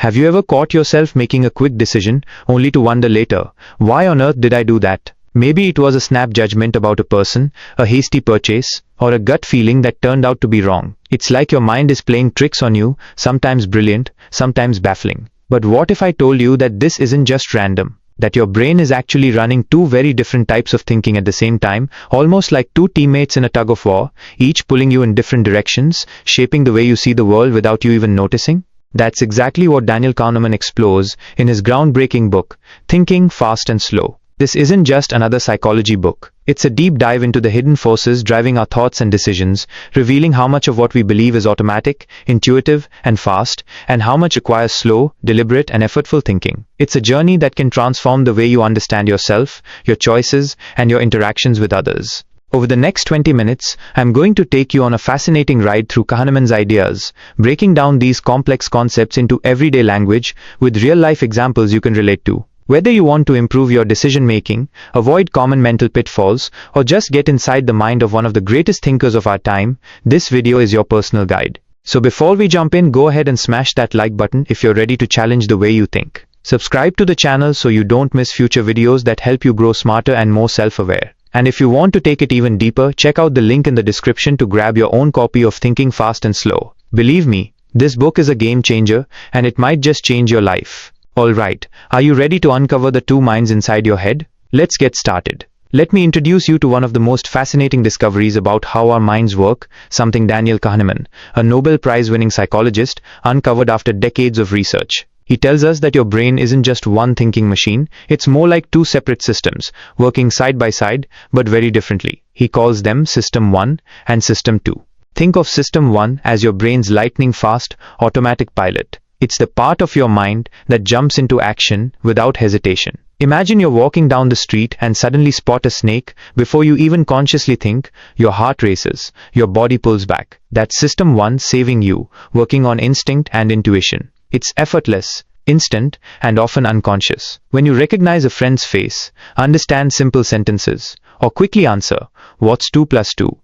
Have you ever caught yourself making a quick decision only to wonder later, why on earth did I do that? Maybe it was a snap judgment about a person, a hasty purchase, or a gut feeling that turned out to be wrong. It's like your mind is playing tricks on you, sometimes brilliant, sometimes baffling. But what if I told you that this isn't just random? That your brain is actually running two very different types of thinking at the same time, almost like two teammates in a tug of war, each pulling you in different directions, shaping the way you see the world without you even noticing? That's exactly what Daniel Kahneman explores in his groundbreaking book, Thinking Fast and Slow. This isn't just another psychology book. It's a deep dive into the hidden forces driving our thoughts and decisions, revealing how much of what we believe is automatic, intuitive, and fast, and how much requires slow, deliberate, and effortful thinking. It's a journey that can transform the way you understand yourself, your choices, and your interactions with others. Over the next 20 minutes, I'm going to take you on a fascinating ride through Kahneman's ideas, breaking down these complex concepts into everyday language with real-life examples you can relate to. Whether you want to improve your decision-making, avoid common mental pitfalls, or just get inside the mind of one of the greatest thinkers of our time, this video is your personal guide. So before we jump in, go ahead and smash that like button if you're ready to challenge the way you think. Subscribe to the channel so you don't miss future videos that help you grow smarter and more self-aware. And if you want to take it even deeper, check out the link in the description to grab your own copy of Thinking Fast and Slow. Believe me, this book is a game changer, and it might just change your life. Alright, are you ready to uncover the two minds inside your head? Let's get started. Let me introduce you to one of the most fascinating discoveries about how our minds work, something Daniel Kahneman, a Nobel Prize-winning psychologist, uncovered after decades of research. He tells us that your brain isn't just one thinking machine, it's more like two separate systems, working side by side, but very differently. He calls them System 1 and System 2. Think of System 1 as your brain's lightning-fast, automatic pilot. It's the part of your mind that jumps into action without hesitation. Imagine you're walking down the street and suddenly spot a snake. Before you even consciously think, your heart races, your body pulls back. That's System 1 saving you, working on instinct and intuition. It's effortless, instant, and often unconscious. When you recognize a friend's face, understand simple sentences, or quickly answer, "What's 2 plus 2?"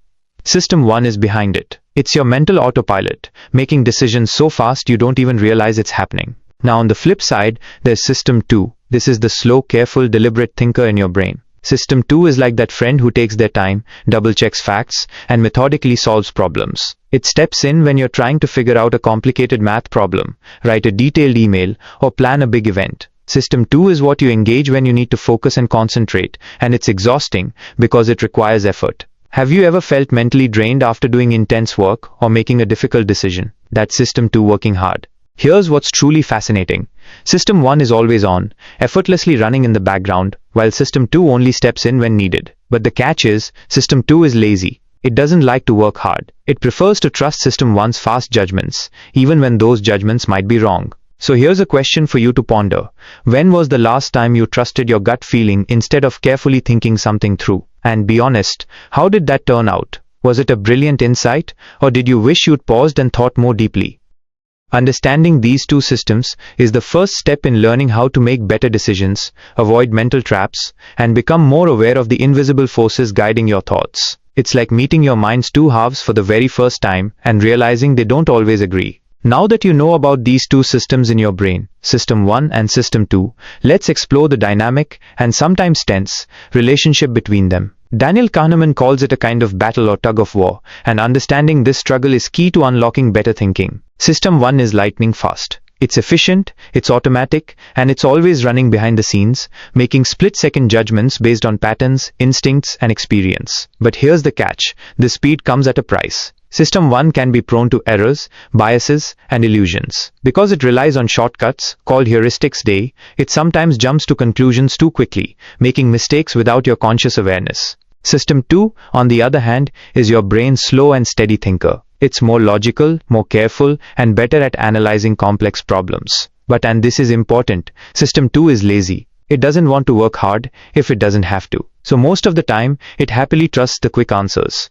System 1 is behind it. It's your mental autopilot, making decisions so fast you don't even realize it's happening. Now on the flip side, there's System 2. This is the slow, careful, deliberate thinker in your brain. System 2 is like that friend who takes their time, double-checks facts, and methodically solves problems. It steps in when you're trying to figure out a complicated math problem, write a detailed email, or plan a big event. System 2 is what you engage when you need to focus and concentrate, and it's exhausting because it requires effort. Have you ever felt mentally drained after doing intense work or making a difficult decision? That's System 2 working hard. Here's what's truly fascinating. System 1 is always on, effortlessly running in the background, while System 2 only steps in when needed. But the catch is, System 2 is lazy. It doesn't like to work hard. It prefers to trust System 1's fast judgments, even when those judgments might be wrong. So here's a question for you to ponder. When was the last time you trusted your gut feeling instead of carefully thinking something through? And be honest, how did that turn out? Was it a brilliant insight, or did you wish you'd paused and thought more deeply? Understanding these two systems is the first step in learning how to make better decisions, avoid mental traps, and become more aware of the invisible forces guiding your thoughts. It's like meeting your mind's two halves for the very first time and realizing they don't always agree. Now that you know about these two systems in your brain, System 1 and System 2, let's explore the dynamic and sometimes tense relationship between them. Daniel Kahneman calls it a kind of battle or tug of war, and understanding this struggle is key to unlocking better thinking. System 1 is lightning fast. It's efficient, it's automatic, and it's always running behind the scenes, making split-second judgments based on patterns, instincts, and experience. But here's the catch: the speed comes at a price. System 1 can be prone to errors, biases, and illusions. Because it relies on shortcuts, called heuristics, it sometimes jumps to conclusions too quickly, making mistakes without your conscious awareness. System 2, on the other hand, is your brain's slow and steady thinker. It's more logical, more careful, and better at analyzing complex problems. But, and this is important, System 2 is lazy. It doesn't want to work hard if it doesn't have to. So most of the time, it happily trusts the quick answers.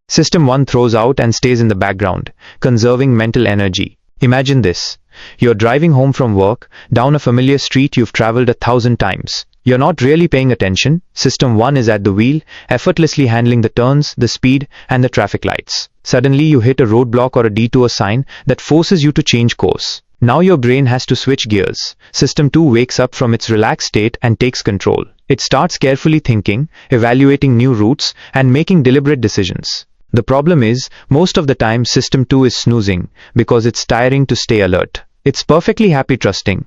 System 1 throws out and stays in the background, conserving mental energy. Imagine this. You're driving home from work, down a familiar street you've traveled 1,000 times. You're not really paying attention. System 1 is at the wheel, effortlessly handling the turns, the speed, and the traffic lights. Suddenly you hit a roadblock or a detour sign that forces you to change course. Now your brain has to switch gears. System 2 wakes up from its relaxed state and takes control. It starts carefully thinking, evaluating new routes, and making deliberate decisions. The problem is, most of the time System 2 is snoozing because it's tiring to stay alert. It's perfectly happy trusting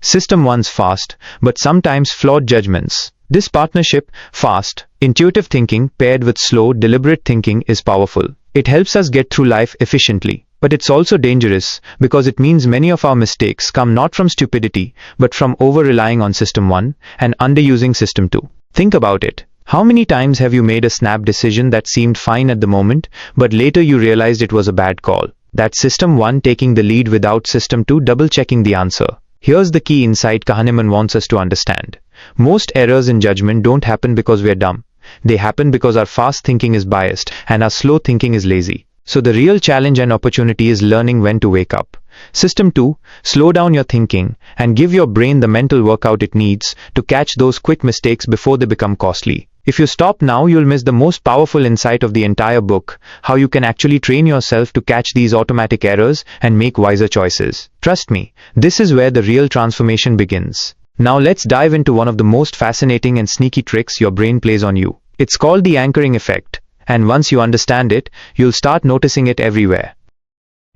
System 1's fast, but sometimes flawed judgments. This partnership, fast, intuitive thinking paired with slow, deliberate thinking is powerful. It helps us get through life efficiently. But it's also dangerous because it means many of our mistakes come not from stupidity, but from over-relying on System 1 and underusing System 2. Think about it. How many times have you made a snap decision that seemed fine at the moment, but later you realized it was a bad call? That's System 1 taking the lead without System 2 double-checking the answer. Here's the key insight Kahneman wants us to understand. Most errors in judgment don't happen because we're dumb. They happen because our fast thinking is biased and our slow thinking is lazy. So the real challenge and opportunity is learning when to wake up. System 2, slow down your thinking and give your brain the mental workout it needs to catch those quick mistakes before they become costly. If you stop now, you'll miss the most powerful insight of the entire book, how you can actually train yourself to catch these automatic errors and make wiser choices. Trust me, this is where the real transformation begins. Now let's dive into one of the most fascinating and sneaky tricks your brain plays on you. It's called the anchoring effect. And once you understand it, you'll start noticing it everywhere.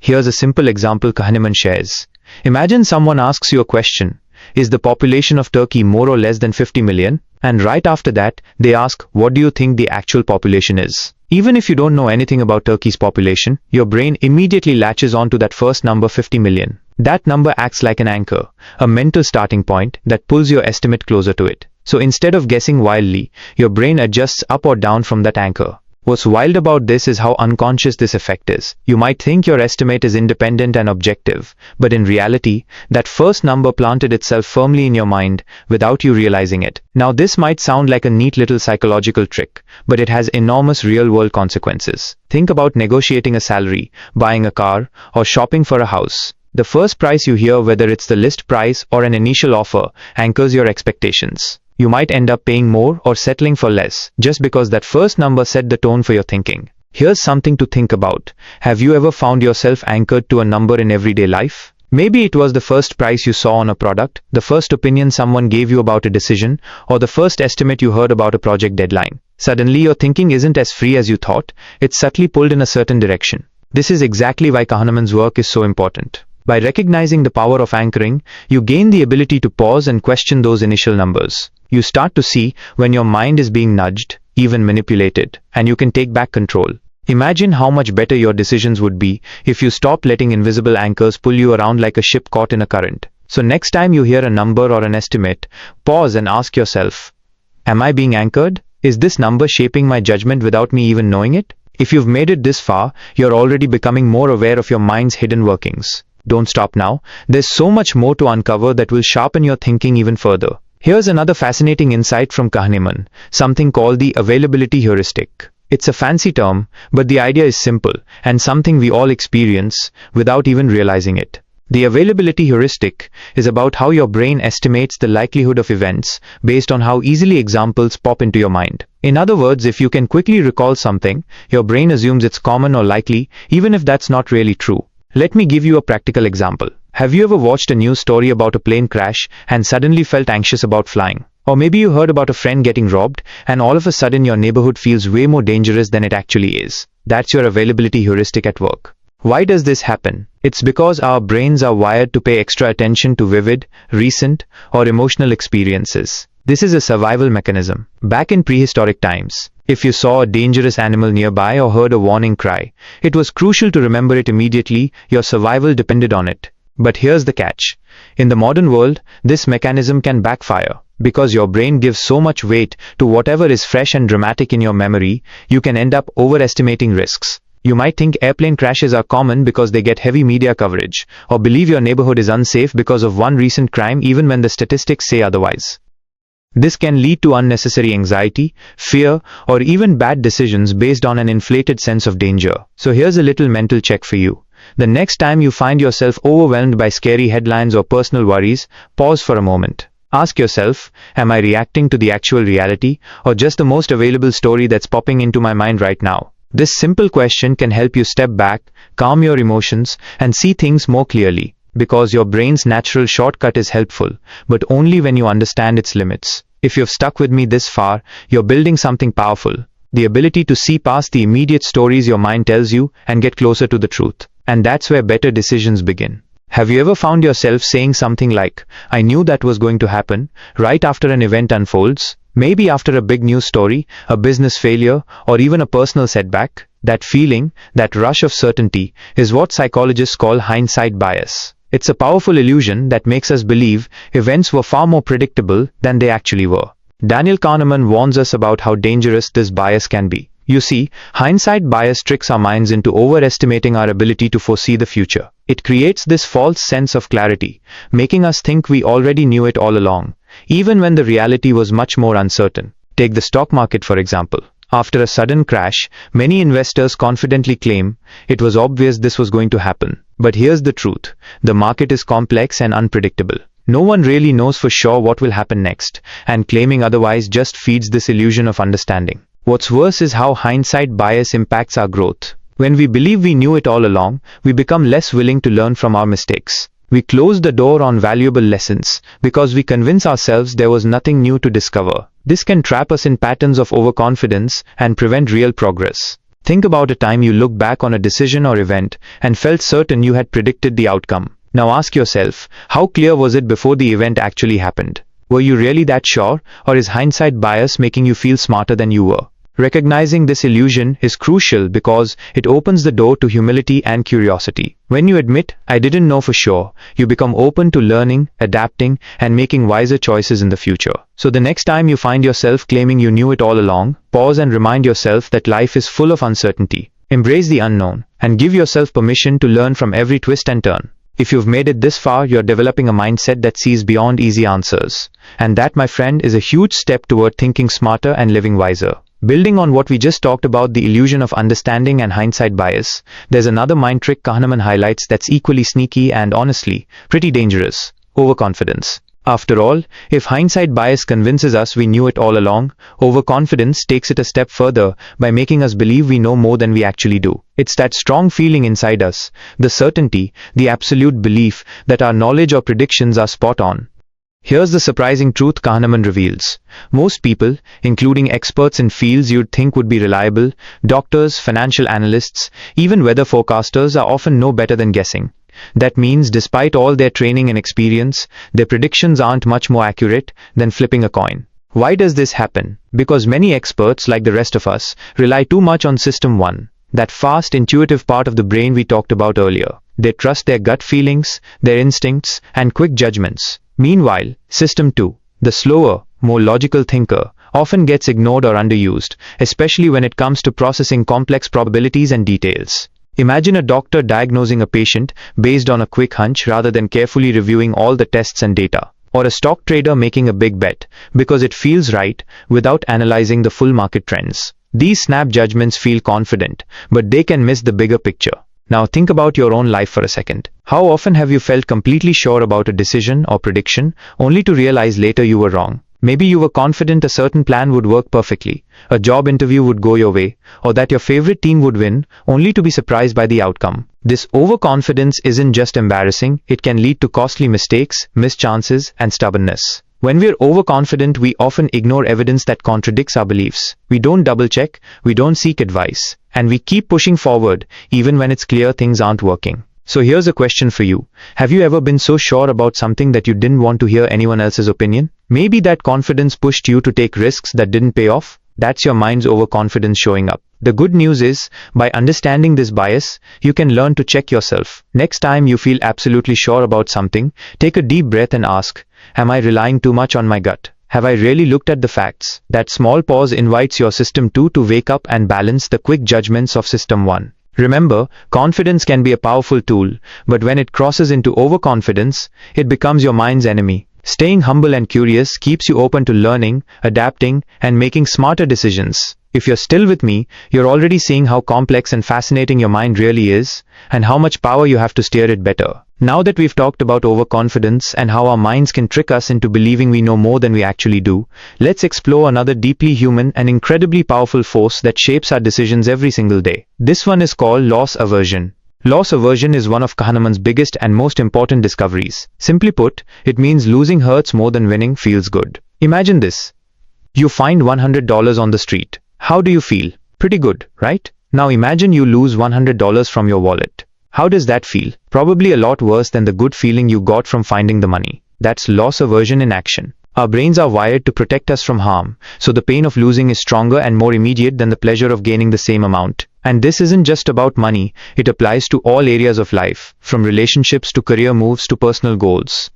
Here's a simple example Kahneman shares. Imagine someone asks you a question. Is the population of Turkey more or less than 50 million? And right after that, they ask, what do you think the actual population is? Even if you don't know anything about Turkey's population, your brain immediately latches onto that first number 50 million. That number acts like an anchor, a mental starting point that pulls your estimate closer to it. So instead of guessing wildly, your brain adjusts up or down from that anchor. What's wild about this is how unconscious this effect is. You might think your estimate is independent and objective, but in reality, that first number planted itself firmly in your mind without you realizing it. Now this might sound like a neat little psychological trick, but it has enormous real-world consequences. Think about negotiating a salary, buying a car, or shopping for a house. The first price you hear, whether it's the list price or an initial offer, anchors your expectations. You might end up paying more or settling for less, just because that first number set the tone for your thinking. Here's something to think about. Have you ever found yourself anchored to a number in everyday life? Maybe it was the first price you saw on a product, the first opinion someone gave you about a decision, or the first estimate you heard about a project deadline. Suddenly your thinking isn't as free as you thought, it's subtly pulled in a certain direction. This is exactly why Kahneman's work is so important. By recognizing the power of anchoring, you gain the ability to pause and question those initial numbers. You start to see when your mind is being nudged, even manipulated, and you can take back control. Imagine how much better your decisions would be if you stopped letting invisible anchors pull you around like a ship caught in a current. So next time you hear a number or an estimate, pause and ask yourself, am I being anchored? Is this number shaping my judgment without me even knowing it? If you've made it this far, you're already becoming more aware of your mind's hidden workings. Don't stop now. There's so much more to uncover that will sharpen your thinking even further. Here's another fascinating insight from Kahneman, something called the availability heuristic. It's a fancy term, but the idea is simple and something we all experience without even realizing it. The availability heuristic is about how your brain estimates the likelihood of events based on how easily examples pop into your mind. In other words, if you can quickly recall something, your brain assumes it's common or likely, even if that's not really true. Let me give you a practical example. Have you ever watched a news story about a plane crash and suddenly felt anxious about flying? Or maybe you heard about a friend getting robbed and all of a sudden your neighborhood feels way more dangerous than it actually is. That's your availability heuristic at work. Why does this happen? It's because our brains are wired to pay extra attention to vivid, recent, or emotional experiences. This is a survival mechanism. Back in prehistoric times, if you saw a dangerous animal nearby or heard a warning cry, it was crucial to remember it immediately. Your survival depended on it. But here's the catch. In the modern world, this mechanism can backfire. Because your brain gives so much weight to whatever is fresh and dramatic in your memory, you can end up overestimating risks. You might think airplane crashes are common because they get heavy media coverage, or believe your neighborhood is unsafe because of one recent crime even when the statistics say otherwise. This can lead to unnecessary anxiety, fear, or even bad decisions based on an inflated sense of danger. So here's a little mental check for you. The next time you find yourself overwhelmed by scary headlines or personal worries, pause for a moment. Ask yourself, am I reacting to the actual reality, or just the most available story that's popping into my mind right now? This simple question can help you step back, calm your emotions, and see things more clearly. because your brain's natural shortcut is helpful, but only when you understand its limits. If you've stuck with me this far, you're building something powerful. The ability to see past the immediate stories your mind tells you and get closer to the truth. And that's where better decisions begin. Have you ever found yourself saying something like, "I knew that was going to happen," right after an event unfolds? Maybe after a big news story, a business failure, or even a personal setback? That feeling, that rush of certainty, is what psychologists call hindsight bias. It's a powerful illusion that makes us believe events were far more predictable than they actually were. Daniel Kahneman warns us about how dangerous this bias can be. You see, hindsight bias tricks our minds into overestimating our ability to foresee the future. It creates this false sense of clarity, making us think we already knew it all along, even when the reality was much more uncertain. Take the stock market, for example. After a sudden crash, many investors confidently claim it was obvious this was going to happen. But here's the truth. The market is complex and unpredictable. No one really knows for sure what will happen next, and claiming otherwise just feeds this illusion of understanding. What's worse is how hindsight bias impacts our growth. When we believe we knew it all along, we become less willing to learn from our mistakes. We close the door on valuable lessons because we convince ourselves there was nothing new to discover. This can trap us in patterns of overconfidence and prevent real progress. Think about a time you look back on a decision or event and felt certain you had predicted the outcome. Now ask yourself, how clear was it before the event actually happened? Were you really that sure, or is hindsight bias making you feel smarter than you were? Recognizing this illusion is crucial because it opens the door to humility and curiosity. When you admit, "I didn't know for sure," you become open to learning, adapting, and making wiser choices in the future. So the next time you find yourself claiming you knew it all along, pause and remind yourself that life is full of uncertainty. Embrace the unknown, and give yourself permission to learn from every twist and turn. If you've made it this far, you're developing a mindset that sees beyond easy answers. And that, my friend, is a huge step toward thinking smarter and living wiser. Building on what we just talked about, the illusion of understanding and hindsight bias, there's another mind trick Kahneman highlights that's equally sneaky and, honestly, pretty dangerous: overconfidence. After all, if hindsight bias convinces us we knew it all along, overconfidence takes it a step further by making us believe we know more than we actually do. It's that strong feeling inside us, the certainty, the absolute belief that our knowledge or predictions are spot on. Here's the surprising truth Kahneman reveals. Most people, including experts in fields you'd think would be reliable, doctors, financial analysts, even weather forecasters, are often no better than guessing. That means despite all their training and experience, their predictions aren't much more accurate than flipping a coin. Why does this happen? Because many experts, like the rest of us, rely too much on System 1, that fast, intuitive part of the brain we talked about earlier. They trust their gut feelings, their instincts, and quick judgments. Meanwhile, System 2, the slower, more logical thinker, often gets ignored or underused, especially when it comes to processing complex probabilities and details. Imagine a doctor diagnosing a patient based on a quick hunch rather than carefully reviewing all the tests and data. Or a stock trader making a big bet because it feels right without analyzing the full market trends. These snap judgments feel confident, but they can miss the bigger picture. Now think about your own life for a second. How often have you felt completely sure about a decision or prediction, only to realize later you were wrong? Maybe you were confident a certain plan would work perfectly, a job interview would go your way, or that your favorite team would win, only to be surprised by the outcome. This overconfidence isn't just embarrassing, it can lead to costly mistakes, missed chances, and stubbornness. When we're overconfident, we often ignore evidence that contradicts our beliefs. We don't double-check, we don't seek advice, and we keep pushing forward, even when it's clear things aren't working. So here's a question for you. Have you ever been so sure about something that you didn't want to hear anyone else's opinion? Maybe that confidence pushed you to take risks that didn't pay off? That's your mind's overconfidence showing up. The good news is, by understanding this bias, you can learn to check yourself. Next time you feel absolutely sure about something, take a deep breath and ask, am I relying too much on my gut? Have I really looked at the facts? That small pause invites your System 2 to wake up and balance the quick judgments of System 1. Remember, confidence can be a powerful tool, but when it crosses into overconfidence, it becomes your mind's enemy. Staying humble and curious keeps you open to learning, adapting, and making smarter decisions. If you're still with me, you're already seeing how complex and fascinating your mind really is, and how much power you have to steer it better. Now that we've talked about overconfidence and how our minds can trick us into believing we know more than we actually do, let's explore another deeply human and incredibly powerful force that shapes our decisions every single day. This one is called loss aversion. Loss aversion is one of Kahneman's biggest and most important discoveries. Simply put, it means losing hurts more than winning feels good. Imagine this. You find $100 on the street. How do you feel? Pretty good, right? Now imagine you lose $100 from your wallet. How does that feel? Probably a lot worse than the good feeling you got from finding the money. That's loss aversion in action. Our brains are wired to protect us from harm, so the pain of losing is stronger and more immediate than the pleasure of gaining the same amount. And this isn't just about money, it applies to all areas of life, from relationships to career moves to personal goals.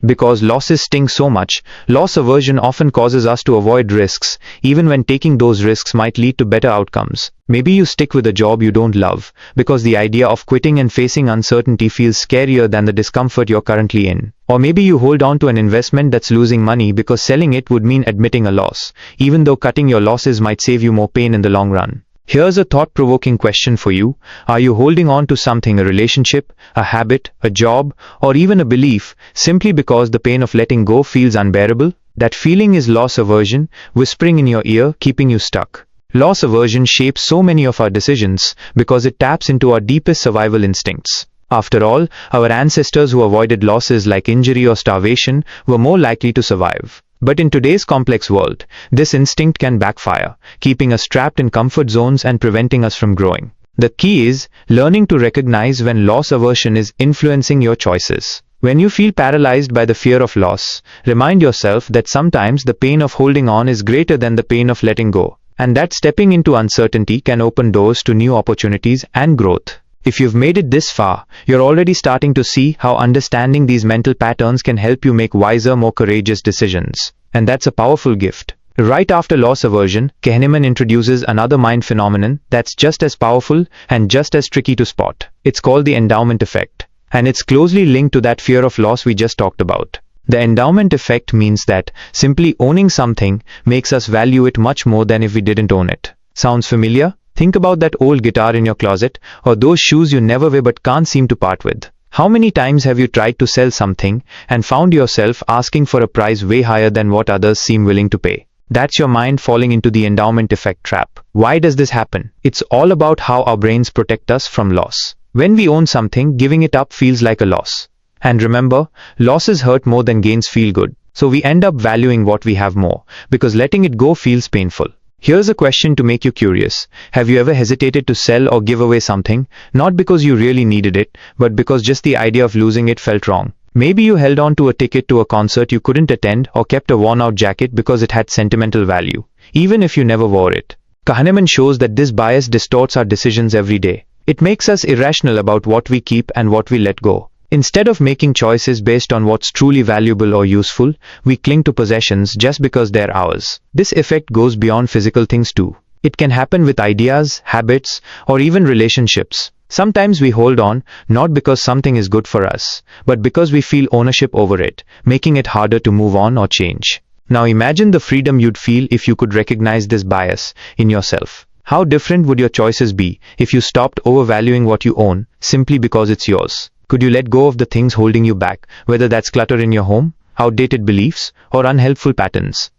Because losses sting so much, loss aversion often causes us to avoid risks, even when taking those risks might lead to better outcomes. Maybe you stick with a job you don't love, because the idea of quitting and facing uncertainty feels scarier than the discomfort you're currently in. Or maybe you hold on to an investment that's losing money because selling it would mean admitting a loss, even though cutting your losses might save you more pain in the long run. Here's a thought-provoking question for you. Are you holding on to something, a relationship, a habit, a job, or even a belief, simply because the pain of letting go feels unbearable? That feeling is loss aversion, whispering in your ear, keeping you stuck. Loss aversion shapes so many of our decisions because it taps into our deepest survival instincts. After all, our ancestors who avoided losses like injury or starvation were more likely to survive. But in today's complex world, this instinct can backfire, keeping us trapped in comfort zones and preventing us from growing. The key is learning to recognize when loss aversion is influencing your choices. When you feel paralyzed by the fear of loss, remind yourself that sometimes the pain of holding on is greater than the pain of letting go, and that stepping into uncertainty can open doors to new opportunities and growth. If you've made it this far, you're already starting to see how understanding these mental patterns can help you make wiser, more courageous decisions. And that's a powerful gift. Right after loss aversion, Kahneman introduces another mind phenomenon that's just as powerful and just as tricky to spot. It's called the endowment effect. And it's closely linked to that fear of loss we just talked about. The endowment effect means that simply owning something makes us value it much more than if we didn't own it. Sounds familiar? Think about that old guitar in your closet, or those shoes you never wear but can't seem to part with. How many times have you tried to sell something and found yourself asking for a price way higher than what others seem willing to pay? That's your mind falling into the endowment effect trap. Why does this happen? It's all about how our brains protect us from loss. When we own something, giving it up feels like a loss. And remember, losses hurt more than gains feel good. So we end up valuing what we have more, because letting it go feels painful. Here's a question to make you curious. Have you ever hesitated to sell or give away something, not because you really needed it, but because just the idea of losing it felt wrong? Maybe you held on to a ticket to a concert you couldn't attend or kept a worn-out jacket because it had sentimental value, even if you never wore it. Kahneman shows that this bias distorts our decisions every day. It makes us irrational about what we keep and what we let go. Instead of making choices based on what's truly valuable or useful, we cling to possessions just because they're ours. This effect goes beyond physical things too. It can happen with ideas, habits, or even relationships. Sometimes we hold on, not because something is good for us, but because we feel ownership over it, making it harder to move on or change. Now imagine the freedom you'd feel if you could recognize this bias in yourself. How different would your choices be if you stopped overvaluing what you own simply because it's yours? Could you let go of the things holding you back, whether that's clutter in your home, outdated beliefs, or unhelpful patterns?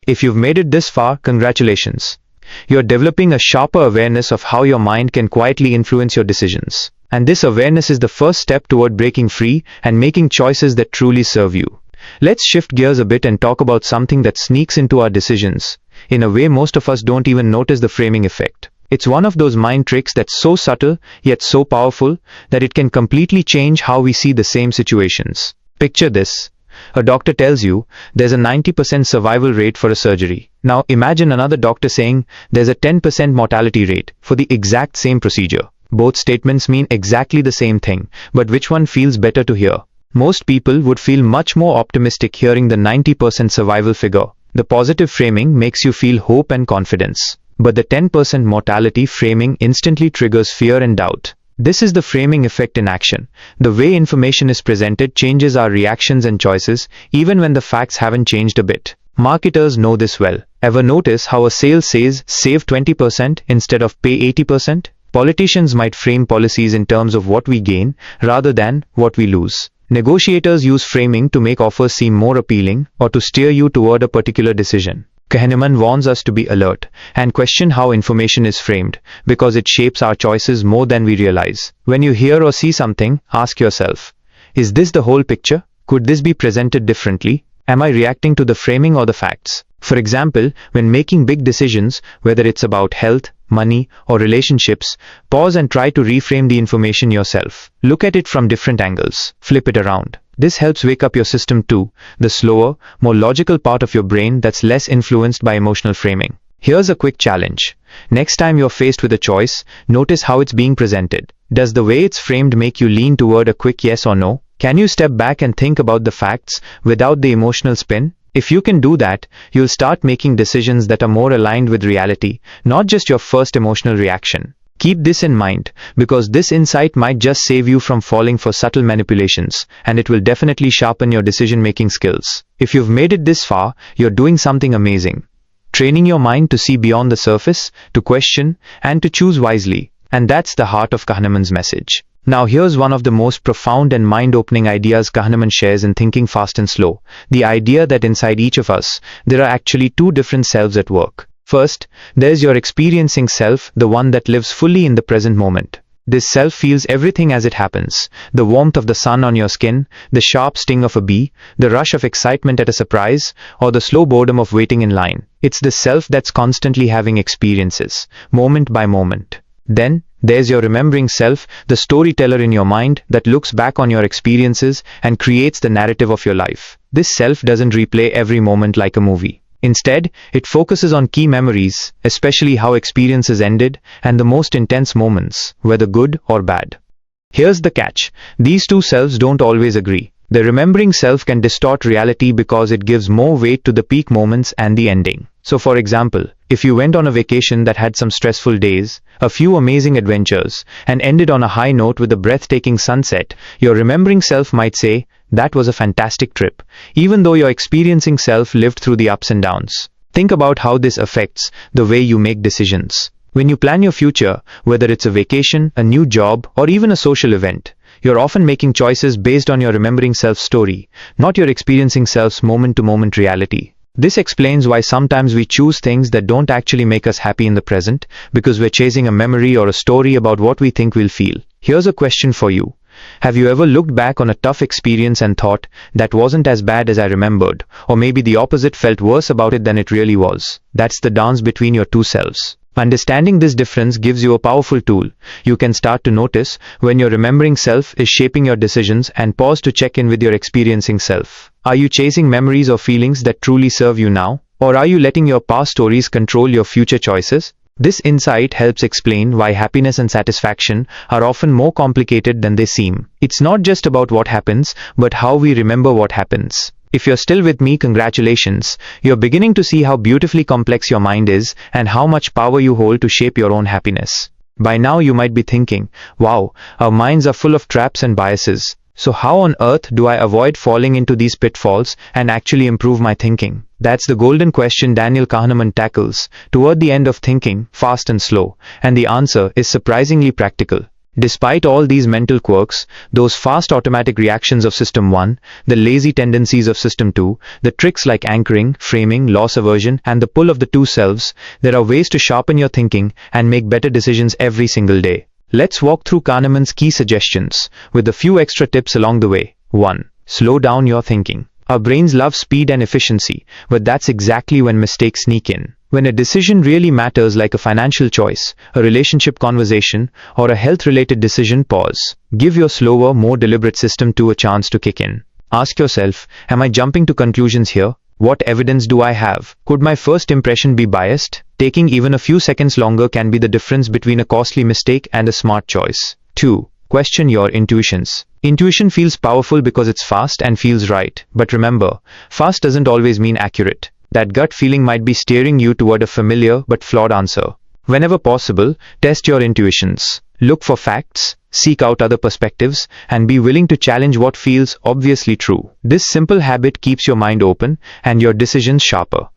If you've made it this far, congratulations. You're developing a sharper awareness of how your mind can quietly influence your decisions. And this awareness is the first step toward breaking free and making choices that truly serve you. Let's shift gears a bit and talk about something that sneaks into our decisions, in a way most of us don't even notice: the framing effect. It's one of those mind tricks that's so subtle, yet so powerful, that it can completely change how we see the same situations. Picture this. A doctor tells you there's a 90% survival rate for a surgery. Now imagine another doctor saying there's a 10% mortality rate for the exact same procedure. Both statements mean exactly the same thing, but which one feels better to hear? Most people would feel much more optimistic hearing the 90% survival figure. The positive framing makes you feel hope and confidence. But the 10% mortality framing instantly triggers fear and doubt. This is the framing effect in action. The way information is presented changes our reactions and choices, even when the facts haven't changed a bit. Marketers know this well. Ever notice how a sale says save 20% instead of pay 80%? Politicians might frame policies in terms of what we gain rather than what we lose. Negotiators use framing to make offers seem more appealing or to steer you toward a particular decision. Kahneman warns us to be alert and question how information is framed, because it shapes our choices more than we realize. When you hear or see something, ask yourself, is this the whole picture? Could this be presented differently? Am I reacting to the framing or the facts? For example, when making big decisions, whether it's about health, money, or relationships, pause and try to reframe the information yourself. Look at it from different angles. Flip it around. This helps wake up your system too, the slower, more logical part of your brain that's less influenced by emotional framing. Here's a quick challenge. Next time you're faced with a choice, notice how it's being presented. Does the way it's framed make you lean toward a quick yes or no? Can you step back and think about the facts without the emotional spin? If you can do that, you'll start making decisions that are more aligned with reality, not just your first emotional reaction. Keep this in mind, because this insight might just save you from falling for subtle manipulations, and it will definitely sharpen your decision-making skills. If you've made it this far, you're doing something amazing. Training your mind to see beyond the surface, to question, and to choose wisely. And that's the heart of Kahneman's message. Now here's one of the most profound and mind-opening ideas Kahneman shares in Thinking Fast and Slow. The idea that inside each of us, there are actually two different selves at work. First, there's your experiencing self, the one that lives fully in the present moment. This self feels everything as it happens: the warmth of the sun on your skin, the sharp sting of a bee, the rush of excitement at a surprise, or the slow boredom of waiting in line. It's the self that's constantly having experiences, moment by moment. Then, there's your remembering self, the storyteller in your mind that looks back on your experiences and creates the narrative of your life. This self doesn't replay every moment like a movie. Instead, it focuses on key memories, especially how experiences ended, and the most intense moments, whether good or bad. Here's the catch: these two selves don't always agree. The remembering self can distort reality because it gives more weight to the peak moments and the ending. So for example, if you went on a vacation that had some stressful days, a few amazing adventures, and ended on a high note with a breathtaking sunset, your remembering self might say, "That was a fantastic trip," even though your experiencing self lived through the ups and downs. Think about how this affects the way you make decisions. When you plan your future, whether it's a vacation, a new job, or even a social event, you're often making choices based on your remembering self's story, not your experiencing self's moment-to-moment reality. This explains why sometimes we choose things that don't actually make us happy in the present, because we're chasing a memory or a story about what we think we'll feel. Here's a question for you. Have you ever looked back on a tough experience and thought, "That wasn't as bad as I remembered," or maybe the opposite, felt worse about it than it really was? That's the dance between your two selves. Understanding this difference gives you a powerful tool. You can start to notice when your remembering self is shaping your decisions and pause to check in with your experiencing self. Are you chasing memories or feelings that truly serve you now? Or are you letting your past stories control your future choices? This insight helps explain why happiness and satisfaction are often more complicated than they seem. It's not just about what happens, but how we remember what happens. If you're still with me, congratulations. You're beginning to see how beautifully complex your mind is and how much power you hold to shape your own happiness. By now you might be thinking, wow, our minds are full of traps and biases. So how on earth do I avoid falling into these pitfalls and actually improve my thinking? That's the golden question Daniel Kahneman tackles toward the end of Thinking Fast and Slow, and the answer is surprisingly practical. Despite all these mental quirks, those fast automatic reactions of System 1, the lazy tendencies of System 2, the tricks like anchoring, framing, loss aversion, and the pull of the two selves, there are ways to sharpen your thinking and make better decisions every single day. Let's walk through Kahneman's key suggestions, with a few extra tips along the way. 1. Slow down your thinking. Our brains love speed and efficiency, but that's exactly when mistakes sneak in. When a decision really matters, like a financial choice, a relationship conversation, or a health-related decision, pause. Give your slower, more deliberate system a chance to kick in. Ask yourself, am I jumping to conclusions here? What evidence do I have? Could my first impression be biased? Taking even a few seconds longer can be the difference between a costly mistake and a smart choice. 2. Question your intuitions. Intuition feels powerful because it's fast and feels right. But remember, fast doesn't always mean accurate. That gut feeling might be steering you toward a familiar but flawed answer. Whenever possible, test your intuitions. Look for facts, seek out other perspectives, and be willing to challenge what feels obviously true. This simple habit keeps your mind open and your decisions sharper.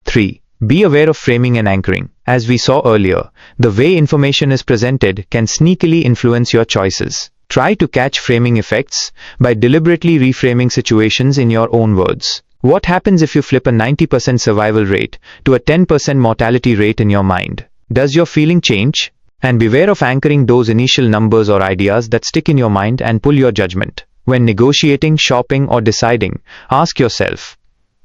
3. Be aware of framing and anchoring. As we saw earlier, the way information is presented can sneakily influence your choices. Try to catch framing effects by deliberately reframing situations in your own words. What happens if you flip a 90% survival rate to a 10% mortality rate in your mind? Does your feeling change? And beware of anchoring those initial numbers or ideas that stick in your mind and pull your judgment. When negotiating, shopping, or deciding, ask yourself,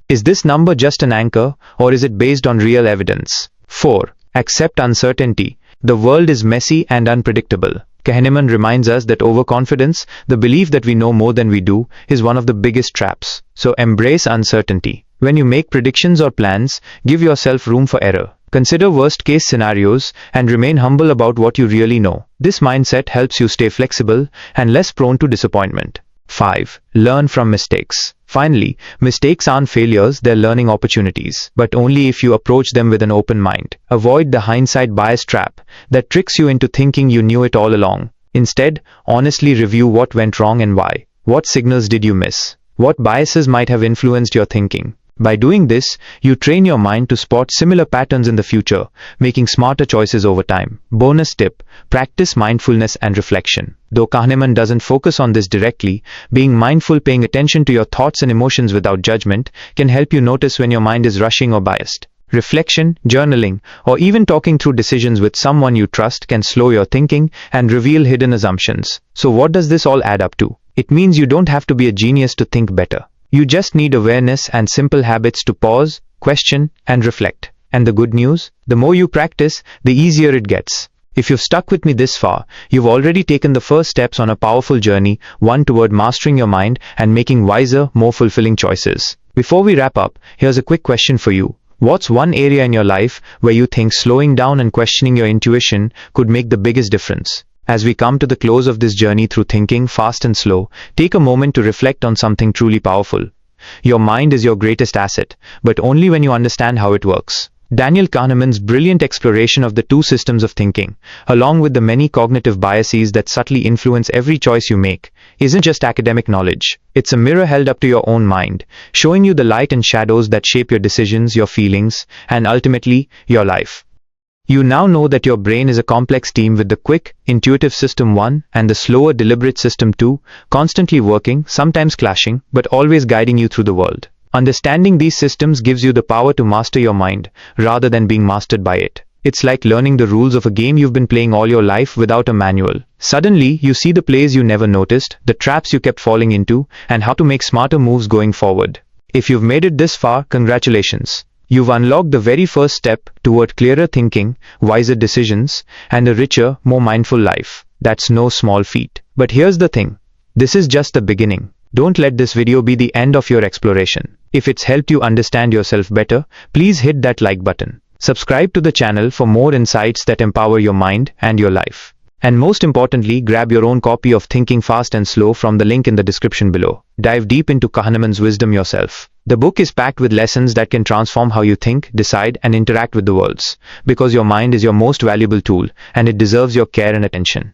is this number just an anchor, or is it based on real evidence? 4. Accept uncertainty. The world is messy and unpredictable. Kahneman reminds us that overconfidence, the belief that we know more than we do, is one of the biggest traps. So embrace uncertainty. When you make predictions or plans, give yourself room for error. Consider worst-case scenarios and remain humble about what you really know. This mindset helps you stay flexible and less prone to disappointment. 5. Learn from mistakes. Finally, mistakes aren't failures, they're learning opportunities, but only if you approach them with an open mind. Avoid the hindsight bias trap that tricks you into thinking you knew it all along. Instead, honestly review what went wrong and why. What signals did you miss? What biases might have influenced your thinking? By doing this, you train your mind to spot similar patterns in the future, making smarter choices over time. Bonus tip: practice mindfulness and reflection. Though Kahneman doesn't focus on this directly, being mindful, paying attention to your thoughts and emotions without judgment, can help you notice when your mind is rushing or biased. Reflection, journaling, or even talking through decisions with someone you trust can slow your thinking and reveal hidden assumptions. So what does this all add up to? It means you don't have to be a genius to think better. You just need awareness and simple habits to pause, question, and reflect. And the good news? The more you practice, the easier it gets. If you've stuck with me this far, you've already taken the first steps on a powerful journey, one toward mastering your mind and making wiser, more fulfilling choices. Before we wrap up, here's a quick question for you. What's one area in your life where you think slowing down and questioning your intuition could make the biggest difference? As we come to the close of this journey through thinking fast and slow, take a moment to reflect on something truly powerful. Your mind is your greatest asset, but only when you understand how it works. Daniel Kahneman's brilliant exploration of the two systems of thinking, along with the many cognitive biases that subtly influence every choice you make, isn't just academic knowledge. It's a mirror held up to your own mind, showing you the light and shadows that shape your decisions, your feelings, and ultimately, your life. You now know that your brain is a complex team with the quick, intuitive system 1 and the slower, deliberate system 2, constantly working, sometimes clashing, but always guiding you through the world. Understanding these systems gives you the power to master your mind, rather than being mastered by it. It's like learning the rules of a game you've been playing all your life without a manual. Suddenly, you see the plays you never noticed, the traps you kept falling into, and how to make smarter moves going forward. If you've made it this far, congratulations. You've unlocked the very first step toward clearer thinking, wiser decisions, and a richer, more mindful life. That's no small feat. But here's the thing. This is just the beginning. Don't let this video be the end of your exploration. If it's helped you understand yourself better, please hit that like button. Subscribe to the channel for more insights that empower your mind and your life. And most importantly, grab your own copy of Thinking Fast and Slow from the link in the description below. Dive deep into Kahneman's wisdom yourself. The book is packed with lessons that can transform how you think, decide, and interact with the world. Because your mind is your most valuable tool, and it deserves your care and attention.